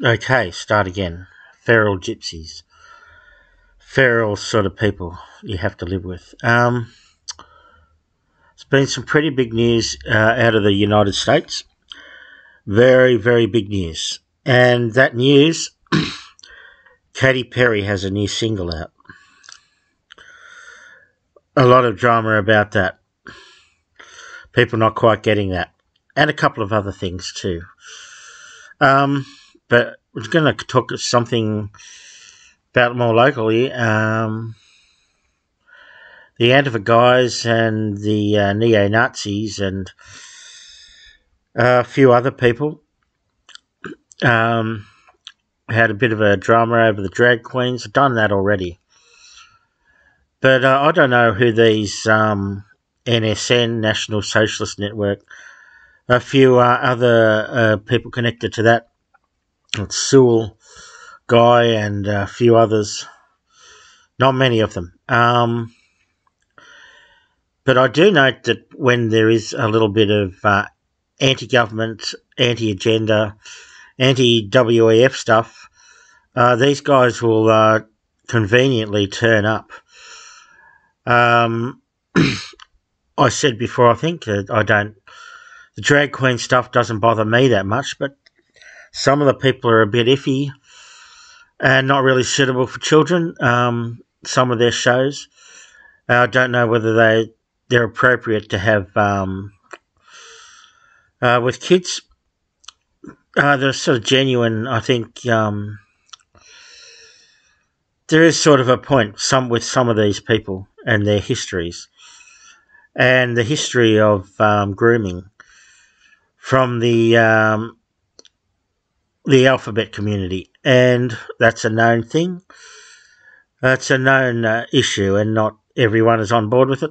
Okay, start again. Feral gypsies. Feral sort of people you have to live with. It's been some pretty big news out of the United States. Very, very big news. And that news, Katy Perry has a new single out. A lot of drama about that. People not quite getting that. And a couple of other things too. But we're going to talk something about more locally. The Antifa guys and the Neo-Nazis and a few other people had a bit of a drama over the drag queens. I've done that already. But I don't know who these NSN, National Socialist Network, a few other people connected to that, Sewell guy and a few others. Not many of them. But I do note that when there is a little bit of anti-government, anti-agenda, anti-WEF stuff, these guys will conveniently turn up. I said before, I think, the drag queen stuff doesn't bother me that much, but some of the people are a bit iffy and not really suitable for children, some of their shows. I don't know whether they're appropriate to have with kids. They're sort of genuine. I think there is sort of a point with some of these people and their histories, and the history of grooming from the alphabet community, and that's a known thing. That's a known issue, and not everyone is on board with it.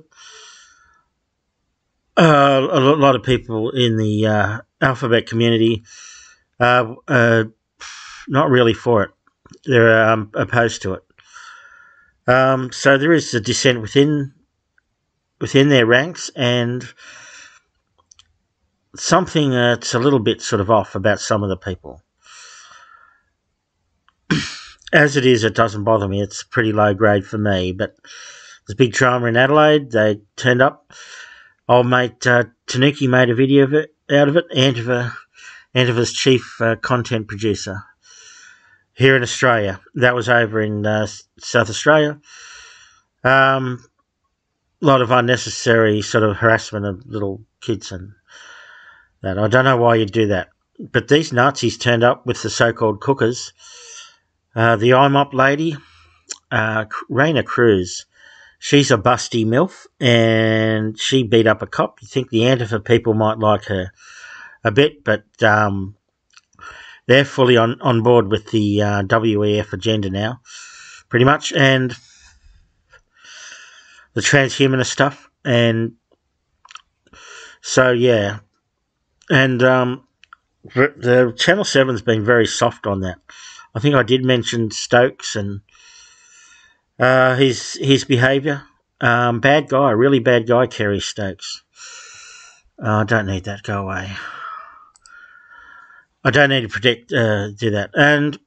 A lot of people in the alphabet community are not really for it. They're opposed to it. So there is a dissent within their ranks, and something that's a little bit sort of off about some of the people. As it is, it doesn't bother me. It's pretty low grade for me, but there's big drama in Adelaide. They turned up. Old mate Tanuki made a video out of it. Antifa's chief content producer here in Australia. That was over in South Australia. A lot of unnecessary sort of harassment of little kids and that. I don't know why you'd do that. But these Nazis turned up with the so-called cookers. The IMOP lady, Raina Cruz, she's a busty MILF, and she beat up a cop. You think the Antifa people might like her a bit, but they're fully on board with the WEF agenda now, pretty much, and the transhumanist stuff. And so, yeah. And the Channel 7's been very soft on that. I think I did mention Stokes and his behaviour. Bad guy, really bad guy, Kerry Stokes. I don't need that. Go away. I don't need to do that. And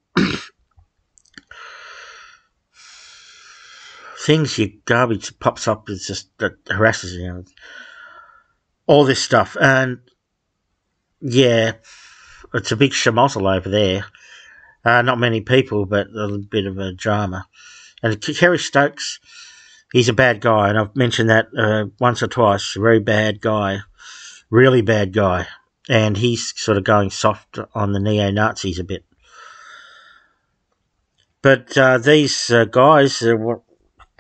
things garbage pops up is just that harasses you. All this stuff. And yeah, it's a big shamozzle over there. Not many people, but a bit of a drama. And Kerry Stokes, he's a bad guy, and I've mentioned that once or twice. A very bad guy, really bad guy. And he's sort of going soft on the neo-Nazis a bit. But these guys, the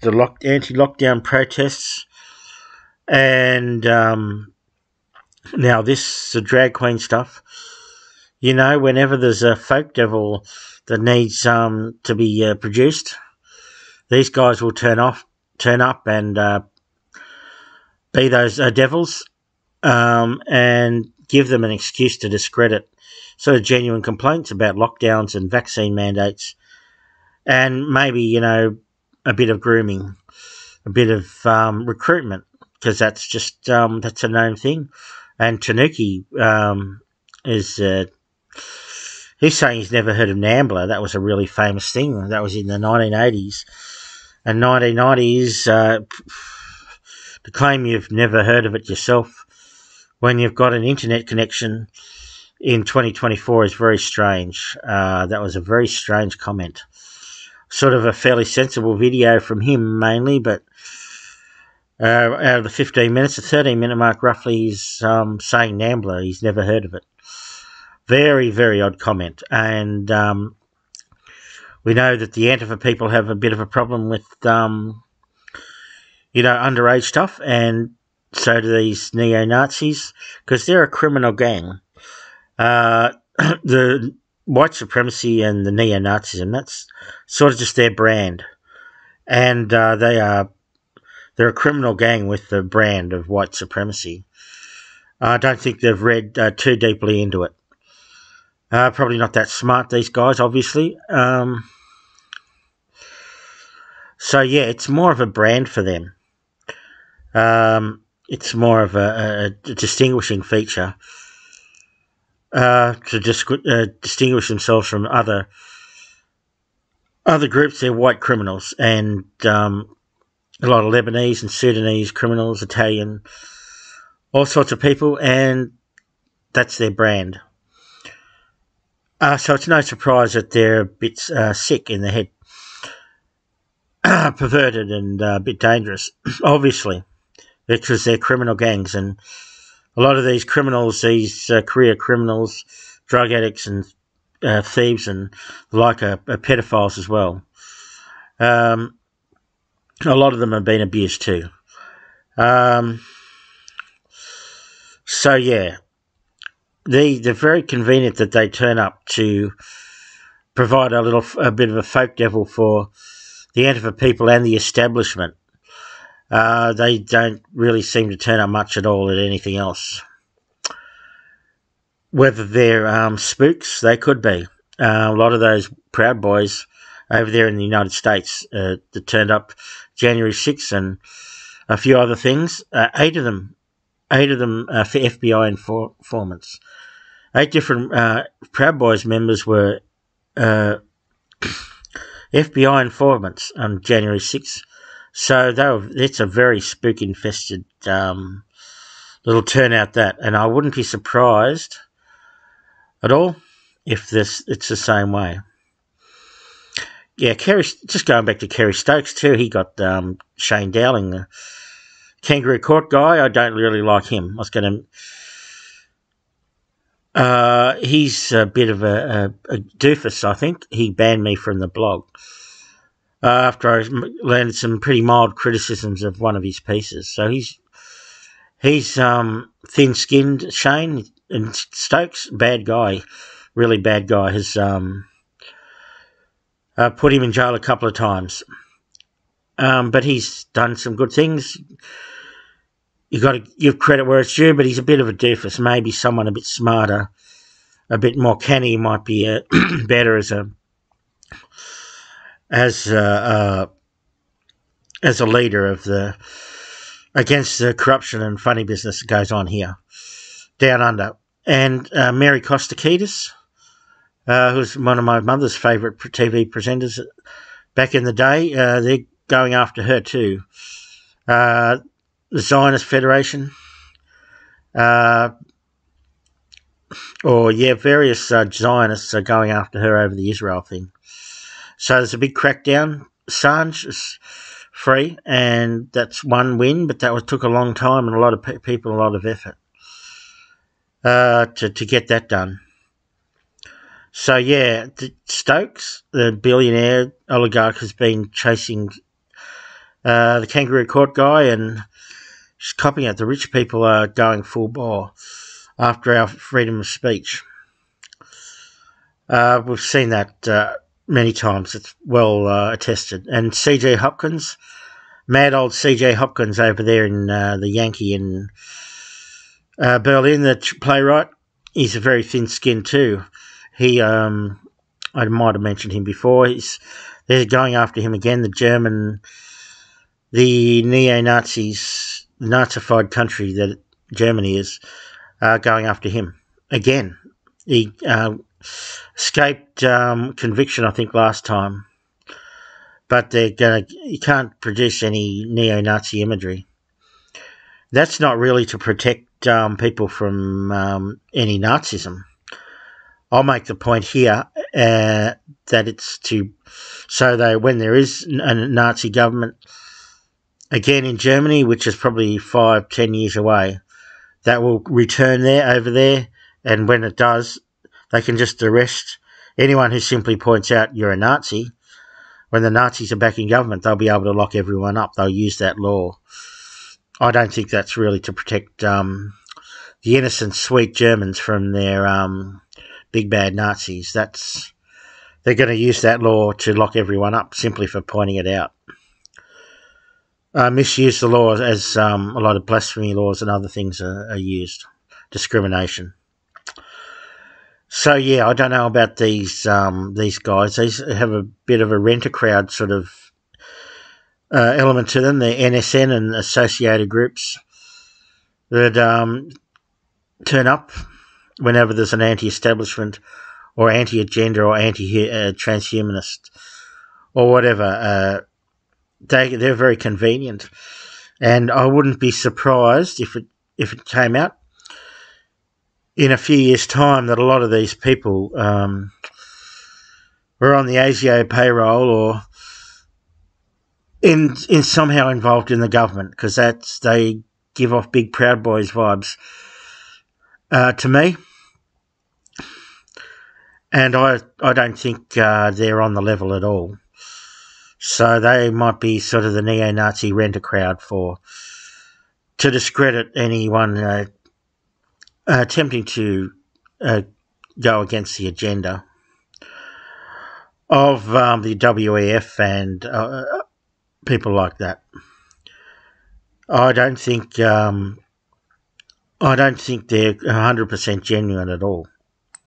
anti-lockdown protests, and now the drag queen stuff. You know, whenever there's a folk devil that needs to be produced, these guys will turn up and be those devils and give them an excuse to discredit sort of genuine complaints about lockdowns and vaccine mandates, and maybe, you know, a bit of grooming, a bit of recruitment, because that's just that's a known thing. And Tanuki is He's saying he's never heard of NAMBLA. That was a really famous thing. That was in the 1980s and 1990s. To claim you've never heard of it yourself when you've got an internet connection in 2024 is very strange. That was a very strange comment. Sort of a fairly sensible video from him mainly, but out of the 15 minutes, the 13-minute mark roughly, he's saying NAMBLA. He's never heard of it. Very, very odd comment. And we know that the Antifa people have a bit of a problem with, underage stuff, and so do these Neo-Nazis, because they're a criminal gang. The white supremacy and the Neo-Nazism, that's sort of just their brand. And they're a criminal gang with the brand of white supremacy. I don't think they've read too deeply into it. Probably not that smart, these guys, obviously. So, yeah, it's more of a brand for them. It's more of a distinguishing feature to distinguish themselves from other groups. They're white criminals, and a lot of Lebanese and Sudanese criminals, Italian, all sorts of people, and that's their brand. So it's no surprise that they're a bit sick in the head, perverted and a bit dangerous, obviously, because they're criminal gangs, and a lot of these criminals, these career criminals, drug addicts and thieves and like are pedophiles as well. A lot of them have been abused too. So yeah, they're very convenient that they turn up to provide a bit of a folk devil for the Antifa people and the establishment. They don't really seem to turn up much at all at anything else. Whether they're spooks, they could be. A lot of those Proud Boys over there in the United States that turned up January 6th and a few other things, 8 of them for FBI informants. 8 different Proud Boys members were FBI informants on January 6th. So it's a very spook-infested little turnout, that. And I wouldn't be surprised at all if it's the same way. Yeah, just going back to Kerry Stokes too, he got Shane Dowling, the Kangaroo Court guy. I don't really like him. He's a bit of a doofus, I think. He banned me from the blog after I landed some pretty mild criticisms of one of his pieces. So he's thin-skinned, Shane, and Stokes, bad guy, really bad guy, has put him in jail a couple of times. But he's done some good things. You've got to give credit where it's due, but he's a bit of a doofus. Maybe someone a bit smarter, a bit more canny might be better as a leader of against the corruption and funny business that goes on here, down under. And Mary Kostakidis, who's one of my mother's favourite TV presenters back in the day, they're going after her too. The Zionist Federation, various Zionists are going after her over the Israel thing. So there's a big crackdown. Assange is free, and that's one win, but that took a long time and a lot of people, a lot of effort to get that done. So yeah, Stokes, the billionaire oligarch, has been chasing the Kangaroo Court guy and just copying it. The rich people are going full bore after our freedom of speech. We've seen that many times. It's well attested. And C.J. Hopkins, mad old C.J. Hopkins over there in the Yankee in Berlin, the playwright, he's a very thin-skinned too. He, I might have mentioned him before. They're going after him again. The neo-Nazis, the Nazified country that Germany is, going after him again. He escaped conviction, I think, last time. But you can't produce any neo-Nazi imagery. That's not really to protect people from any Nazism. I'll make the point here that it's so that when there is a Nazi government, again in Germany, which is probably 5-10 years away, that will return over there, and when it does, they can just arrest anyone who simply points out you're a Nazi. When the Nazis are back in government, they'll be able to lock everyone up. They'll use that law. I don't think that's really to protect the innocent, sweet Germans from their big bad Nazis. They're going to use that law to lock everyone up simply for pointing it out. Misuse the law as a lot of blasphemy laws and other things are used. Discrimination. So yeah, I don't know about these guys. They have a bit of a rent-a-crowd sort of element to them. The NSN and associated groups that turn up whenever there's an anti-establishment or anti-agenda or anti-transhumanist or whatever. They're very convenient, and I wouldn't be surprised if it came out in a few years' time that a lot of these people were on the ASIO payroll or in somehow involved in the government, because they give off big Proud Boys vibes to me, and I don't think they're on the level at all. So they might be sort of the neo-Nazi rent-a-crowd to discredit anyone attempting to go against the agenda of the WEF and people like that. I don't think they're 100% genuine at all.